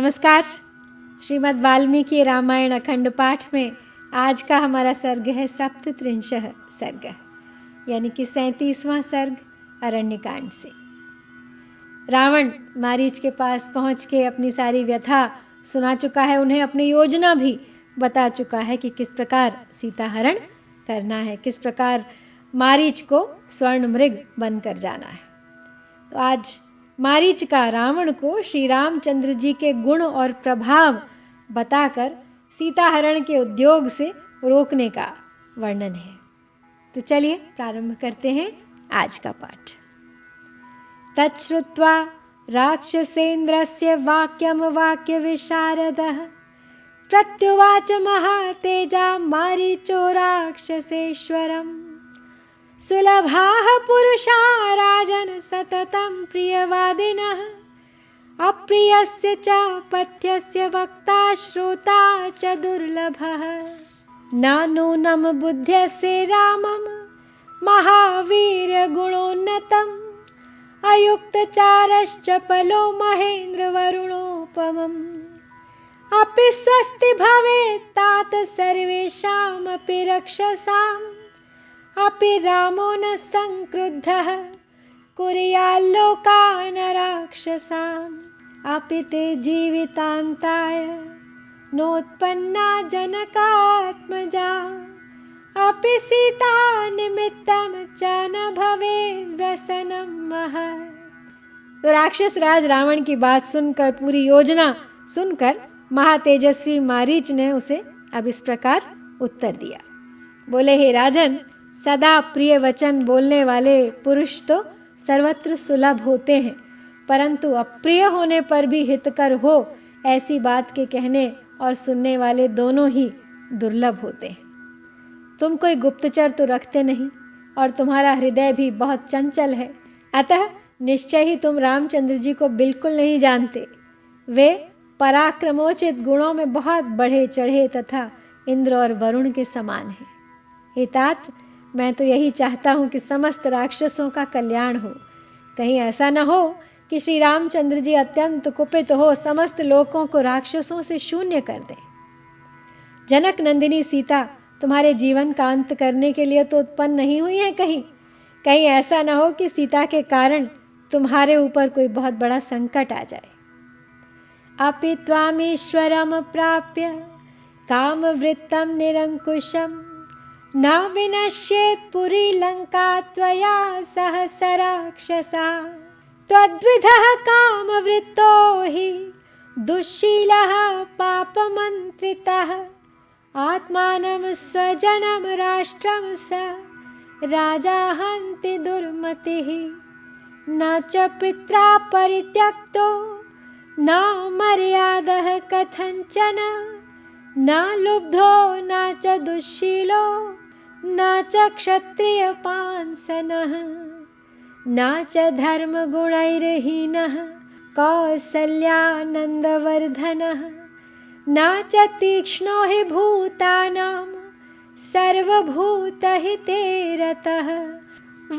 नमस्कार। श्रीमद् वाल्मीकि रामायण अखंड पाठ में आज का हमारा सर्ग है सप्तत्रिंशः सर्ग, यानी कि 37वां सर्ग अरण्यकांड से। रावण मारीच के पास पहुंच के अपनी सारी व्यथा सुना चुका है, उन्हें अपनी योजना भी बता चुका है कि किस प्रकार सीता हरण करना है, किस प्रकार मारीच को स्वर्ण मृग बनकर जाना है। तो आज मारीच का रावण को श्री रामचंद्र जी के गुण और प्रभाव बताकर सीता हरण के उद्योग से रोकने का वर्णन है। तो चलिए प्रारंभ करते हैं आज का पाठ। तच्छ्रुत्वा राक्षसेन्द्रस्य वाक्यम वाक्य विशारदः प्रत्युवाच महातेजा मारीचो राक्षसेश्वरम् सुलभाः पुरुषा राजन् सततं प्रियवादिनः अप्रियस्य च पथ्यस्य वक्ता श्रोता च दुर्लभः नानूनं बुद्ध्यस्य रामं महावीर्यगुणोन्नतम् अयुक्तचारश्च पलो महेन्द्रवरुणोपमम् अपि स्वस्ति भवेत् तात सर्वेषामपि रक्षसाम् अपि रामो न संक्रुद्धः कुर्याल्लोकान् राक्षसान् अपि ते जीवितान्ताय नोत्पन्ना जनकात्मजा अपि सीता निमित्तं च न भवेत् व्यसनं महत्। तो राक्षस राज रावण की बात सुनकर, पूरी योजना सुनकर महातेजस्वी मारीच ने उसे अब इस प्रकार उत्तर दिया। बोले, हे राजन, सदा प्रिय वचन बोलने वाले पुरुष तो सर्वत्र सुलभ होते हैं, परंतु अप्रिय होने पर भी हितकर हो ऐसी बात के कहने और सुनने वाले दोनों ही दुर्लभ होते हैं। तुम कोई गुप्तचर तो रखते नहीं और तुम्हारा हृदय भी बहुत चंचल है, अतः निश्चय ही तुम रामचंद्र जी को बिल्कुल नहीं जानते। वे पराक्रमोचित गुणों में बहुत बढ़े चढ़े तथा इंद्र और वरुण के समान हैं। हे तात, मैं तो यही चाहता हूँ कि समस्त राक्षसों का कल्याण हो। कहीं ऐसा न हो कि श्री रामचंद्र जी अत्यंत कुपित हो समस्त लोकों को राक्षसों से शून्य कर दें। जनक नंदिनी सीता तुम्हारे जीवन का अंत करने के लिए तो उत्पन्न नहीं हुई है। कहीं ऐसा न हो कि सीता के कारण तुम्हारे ऊपर कोई बहुत बड़ा संकट आ जाए। अपि त्वामीश्वरम प्राप्य कामवृत्तं निरंकुशम् न विनश्येत् पुरी लंका त्वया सहस राक्षसा त्वद्विधः कामवृत्तो हि दुःशीलः पापमन्त्रितः आत्मानं स्वजनं राष्ट्रं स राजा हन्ति दुर्मतिः न च पित्रा परित्यक्तो न मर्यादः कथञ्चन न लुब्धो न च दुःशीलो न च क्षत्रियपांसनः न च धर्मगुणैर्हीनः कौसल्यानन्दवर्धनः न च तीक्ष्णो हि भूतानां सर्वभूतहिते रतः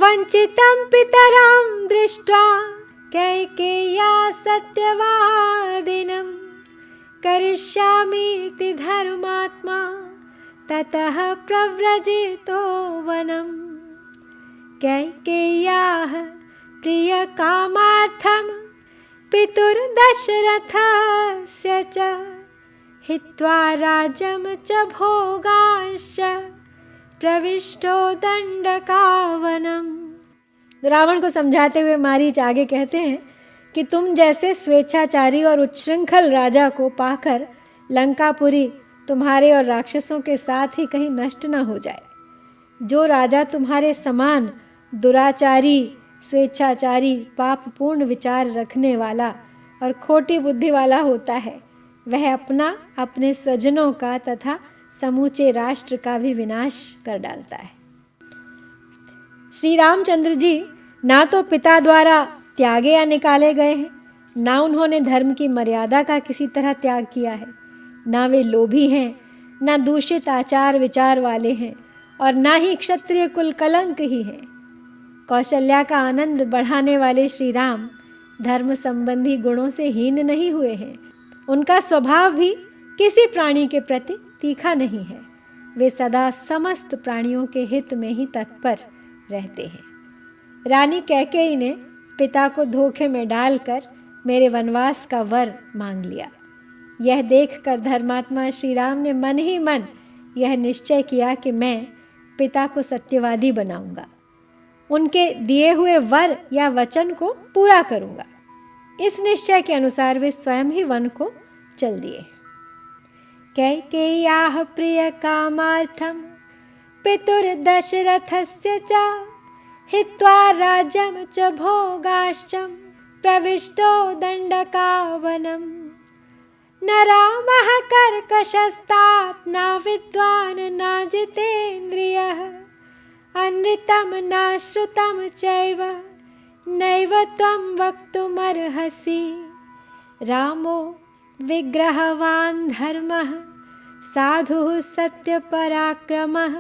वञ्चितं पितरं दृष्ट्वा कैकेय्या सत्यवादिनं करिष्यामीति धर्मात्मा ततः प्रव्रजितो वनम् कैकेय्याः प्रियकामार्थं पितुर्दशरथस्य च हित्वा राज्यं च भोगांश्च प्रविष्टो दंडकावनम्। रावण को समझाते हुए मारीच आगे कहते हैं कि तुम जैसे स्वेच्छाचारी और उच्छृंखल राजा को पाकर लंकापुरी तुम्हारे और राक्षसों के साथ ही कहीं नष्ट न हो जाए। जो राजा तुम्हारे समान दुराचारी, स्वेच्छाचारी, पापपूर्ण विचार रखने वाला और खोटी बुद्धि वाला होता है, वह अपना, अपने स्वजनों का तथा समूचे राष्ट्र का भी विनाश कर डालता है। श्री रामचंद्र जी ना तो पिता द्वारा त्यागे या निकाले गए हैं, ना उन्होंने धर्म की मर्यादा का किसी तरह त्याग किया है, ना वे लोभी हैं, ना दूषित आचार विचार वाले हैं और ना ही क्षत्रिय कुल कलंक ही हैं। कौशल्या का आनंद बढ़ाने वाले श्री राम धर्म संबंधी गुणों से हीन नहीं हुए हैं, उनका स्वभाव भी किसी प्राणी के प्रति तीखा नहीं है। वे सदा समस्त प्राणियों के हित में ही तत्पर रहते हैं। रानी कैकेयी ने पिता को धोखे में डालकर मेरे वनवास का वर मांग लिया। यह देखकर धर्मात्मा श्री राम ने मन ही मन यह निश्चय किया कि मैं पिता को सत्यवादी बनाऊंगा, उनके दिए हुए वर या वचन को पूरा करूंगा। इस निश्चय के अनुसार वे स्वयं ही वन को चल दिए। कैकेय्याः प्रिय कामार्थं पितुर्दशरथस्य च हित्वा राज्यं च भोगाश्च प्रविष्टो दण्डकारवनम्। न रामः कर्कशस्तात् न विद्वान् न जितेन्द्रियः अनृतं न श्रुतं चैव नैव त्वं वक्तुमर्हसि। रामो विग्रहवान् धर्मः साधुः सत्यपराक्रमः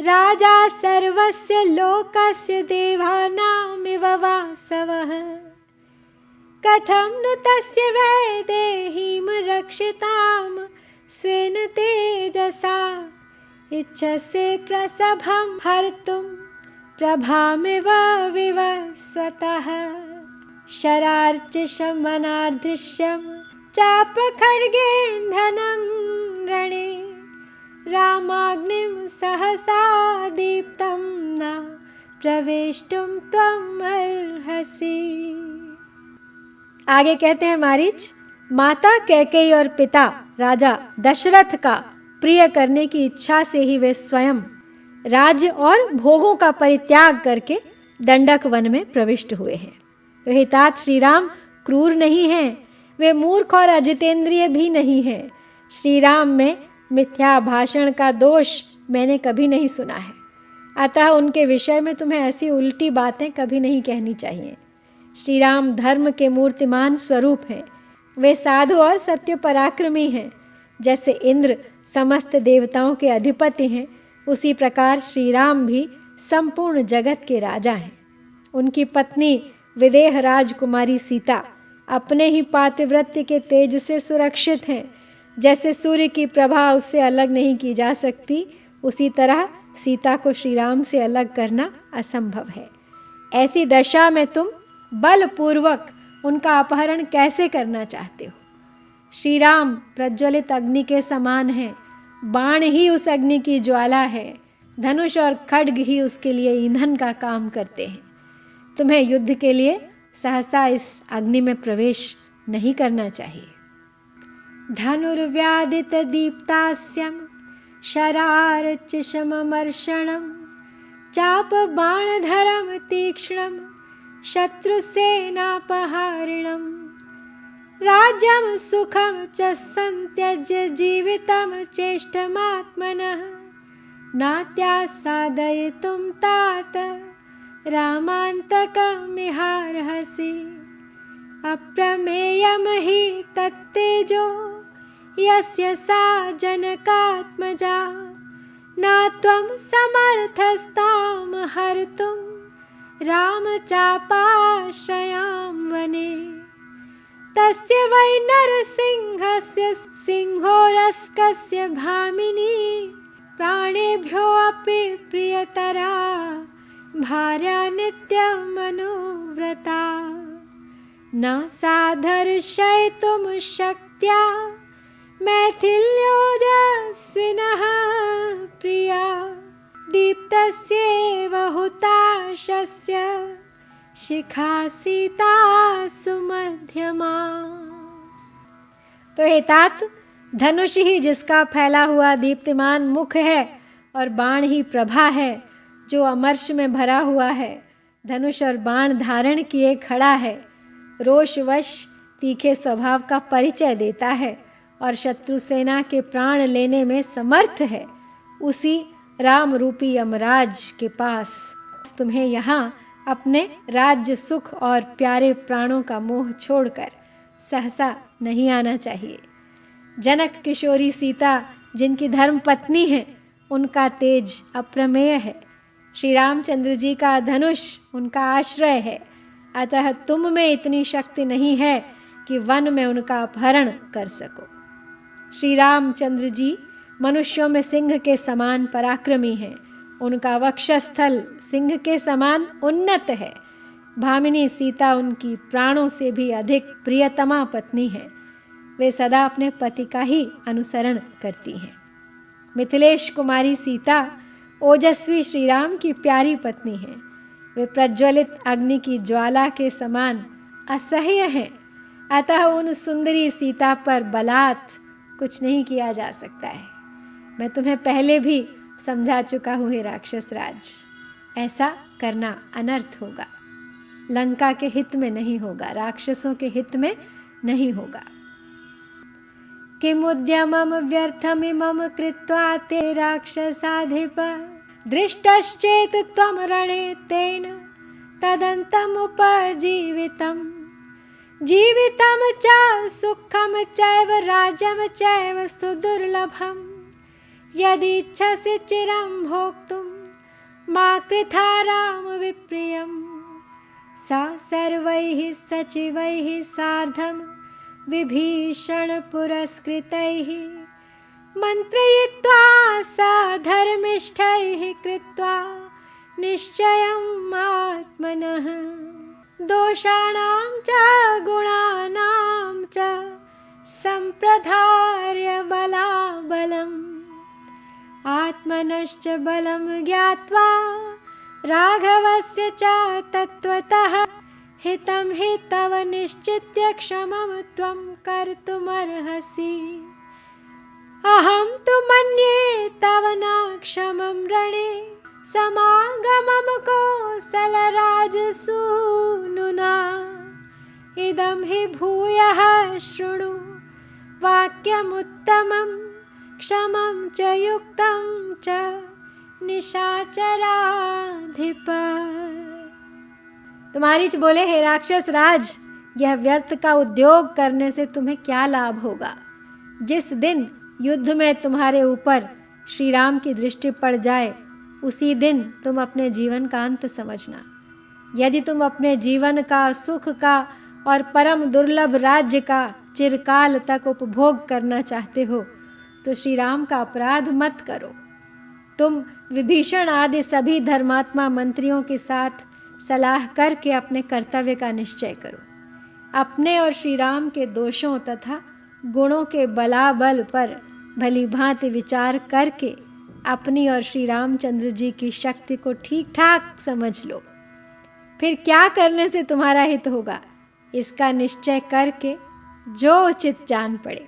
राजा सर्वस्य लोकस्य देवानामिव वासवः। कथं नु तस्य वैदेहीं रक्षितां स्वेन तेजसा इच्छसे प्रसभं हर्तुं प्रभामिव विवस्वतः। शरार्चिषमनादृश्यं चापखड्गेन्धनं रणे रामाग्निं सहसा दीप्तं न प्रवेष्टुं त्वम् अर्हसि। आगे कहते हैं मारीच, माता कैकेयी और पिता राजा दशरथ का प्रिय करने की इच्छा से ही वे स्वयं राज्य और भोगों का परित्याग करके दंडक वन में प्रविष्ट हुए हैं। तो हितात श्री राम क्रूर नहीं हैं, वे मूर्ख और अजितेंद्रिय भी नहीं हैं। श्री राम में मिथ्या भाषण का दोष मैंने कभी नहीं सुना है, अतः उनके विषय में तुम्हें ऐसी उल्टी बातें कभी नहीं कहनी चाहिए। श्री राम धर्म के मूर्तिमान स्वरूप हैं, वे साधु और सत्य पराक्रमी हैं। जैसे इंद्र समस्त देवताओं के अधिपति हैं, उसी प्रकार श्री राम भी संपूर्ण जगत के राजा हैं। उनकी पत्नी विदेह राजकुमारी सीता अपने ही पातिव्रत्य के तेज से सुरक्षित हैं। जैसे सूर्य की प्रभा उससे अलग नहीं की जा सकती, उसी तरह सीता को श्री राम से अलग करना असंभव है। ऐसी दशा में तुम बलपूर्वक उनका अपहरण कैसे करना चाहते हो? श्री राम प्रज्वलित अग्नि के समान हैं, बाण ही उस अग्नि की ज्वाला है, धनुष और खड्ग ही उसके लिए ईंधन का काम करते हैं। तुम्हें युद्ध के लिए सहसा इस अग्नि में प्रवेश नहीं करना चाहिए। धनुर्व्यादित दीप्तास्यं शरारचिषममर्षणं चाप बाणधरं तीक्ष्णं शत्रुसेनापहारिणं राज्यं सुखं च संत्यज्य जीवितं चेष्टमात्मनः नात्यासादयितुं तात रामान्तकमिहार्हसि। अप्रमेयं हि तत्तेजो यस्य सा जनकात्मजा न त्वं समर्थस्तां हर्तुं रामचापाश्रयां वने। तस्य वै नरसिंहस्य सिंहोरस्कस्य भामिनी प्राणेभ्योऽपि प्रियतरा भार्या नित्यमनुव्रता। न साधर्षयितुं शक्त्या मैथिल्योजस्विनः प्रिया दीप्तस्येव हुताशस्य शिखा सीता सुमध्यमा। तो हे तात, धनुष ही जिसका फैला हुआ दीप्तिमान मुख है और बाण ही प्रभा है, जो अमर्ष में भरा हुआ है, धनुष और बाण धारण किए खड़ा है, रोषवश तीखे स्वभाव का परिचय देता है और शत्रु सेना के प्राण लेने में समर्थ है, उसी राम रूपी यमराज के पास तुम्हें यहाँ अपने राज्य सुख और प्यारे प्राणों का मोह छोड़कर सहसा नहीं आना चाहिए। जनक किशोरी सीता जिनकी धर्म पत्नी है, उनका तेज अप्रमेय है। श्री रामचंद्र जी का धनुष उनका आश्रय है, अतः तुम में इतनी शक्ति नहीं है कि वन में उनका अपहरण कर सको। श्री रामचंद्र जी मनुष्यों में सिंह के समान पराक्रमी हैं। उनका वक्षस्थल सिंह के समान उन्नत है। भामिनी सीता उनकी प्राणों से भी अधिक प्रियतमा पत्नी है। वे सदा अपने पति का ही अनुसरण करती हैं। मिथिलेश कुमारी सीता ओजस्वी श्री राम की प्यारी पत्नी हैं। वे प्रज्वलित अग्नि की ज्वाला के समान असह्य हैं। अतः उन सुंदरी सीता पर बलात् कुछ नहीं किया जा सकता है। मैं तुम्हें पहले भी समझा चुका हूँ हे राक्षस राज, ऐसा करना अनर्थ होगा, लंका के हित में नहीं होगा, राक्षसों के हित में नहीं होगा। किमुद्यमं व्यर्थमिमं कृत्वा ते राक्षसाधिप दृष्टश्चेत् त्वं रणे तेन तदन्तमुपजीवितम् जीवितं च सुखं चैव राज्यं चैव सुदुर्लभम् यदीच्छसि चिरं भोक्तुं मा कृथा राम विप्रियम् सा सर्वैः सचिवैः सार्धं विभीषण पुरस्कृतैः मन्त्रयित्वा सा धर्मिष्ठैः कृत्वा निश्चयम् आत्मनः दोषाणां च गुणानां च सम्प्रधार्य बलाबलम् आत्मनश्च बलं ज्ञात्वा राघवस्य च तत्त्वतः हितं हि तव निश्चित्य क्षमं त्वं कर्तुमर्हसि अहं तु मन्ये तव न क्षमं रणे समागमं कौसलराजसूनुना इदं हि भूयः शृणु वाक्यमुत्तमं क्षमं च युक्तं च निशाचराधिप। तुम्हारीच बोले, हे राक्षस राज, यह व्यर्थ का उद्योग करने से तुम्हें क्या लाभ होगा। जिस दिन युद्ध में तुम्हारे ऊपर श्री राम की दृष्टि पड़ जाए उसी दिन तुम अपने जीवन का अंत समझना। यदि तुम अपने जीवन का, सुख का और परम दुर्लभ राज्य का चिरकाल तक उपभोग करना चाहते हो तो श्री राम का अपराध मत करो। तुम विभीषण आदि सभी धर्मात्मा मंत्रियों के साथ सलाह करके अपने कर्तव्य का निश्चय करो। अपने और श्री राम के दोषों तथा गुणों के बलाबल पर भली भांति विचार करके अपनी और श्री रामचंद्र जी की शक्ति को ठीक ठाक समझ लो। फिर क्या करने से तुम्हारा हित होगा, इसका निश्चय करके जो उचित जान पड़े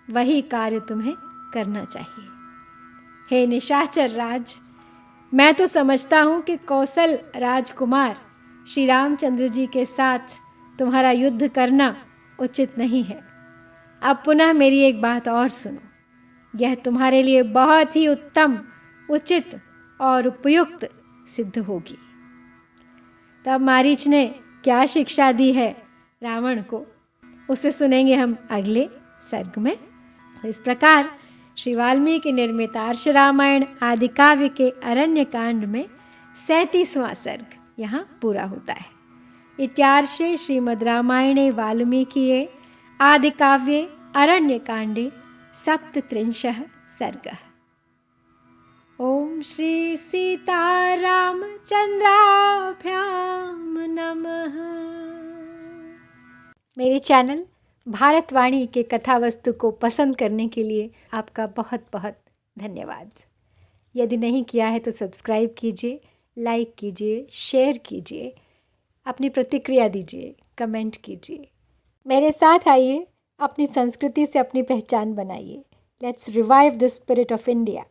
वही कार्य तुम्हें करना चाहिए। हे निशाचर राज, मैं तो समझता हूँ कि कौशल राजकुमार श्री रामचंद्र जी के साथ तुम्हारा युद्ध करना उचित नहीं है। अब पुनः मेरी एक बात और सुनो, यह तुम्हारे लिए बहुत ही उत्तम, उचित और उपयुक्त सिद्ध होगी। तब मारीच ने क्या शिक्षा दी है रावण को, उसे सुनेंगे हम अगले सर्ग में। इस प्रकार श्री वाल्मीकि निर्मित आर्ष रामायण आदि काव्य के अरण्य कांड में 37वां सर्ग यहाँ पूरा होता है। इत्यार्षे श्रीमद् रामायणे वाल्मीकिये आदि काव्ये अरण्य कांडे 37 सर्गः। ओम श्री सीतारामचंद्राभ्यां नमः। मेरे चैनल भारतवाणी के कथा वस्तु को पसंद करने के लिए आपका बहुत बहुत धन्यवाद। यदि नहीं किया है तो सब्सक्राइब कीजिए, लाइक कीजिए, शेयर कीजिए, अपनी प्रतिक्रिया दीजिए, कमेंट कीजिए। मेरे साथ आइए, अपनी संस्कृति से अपनी पहचान बनाइए। Let's revive the spirit of India.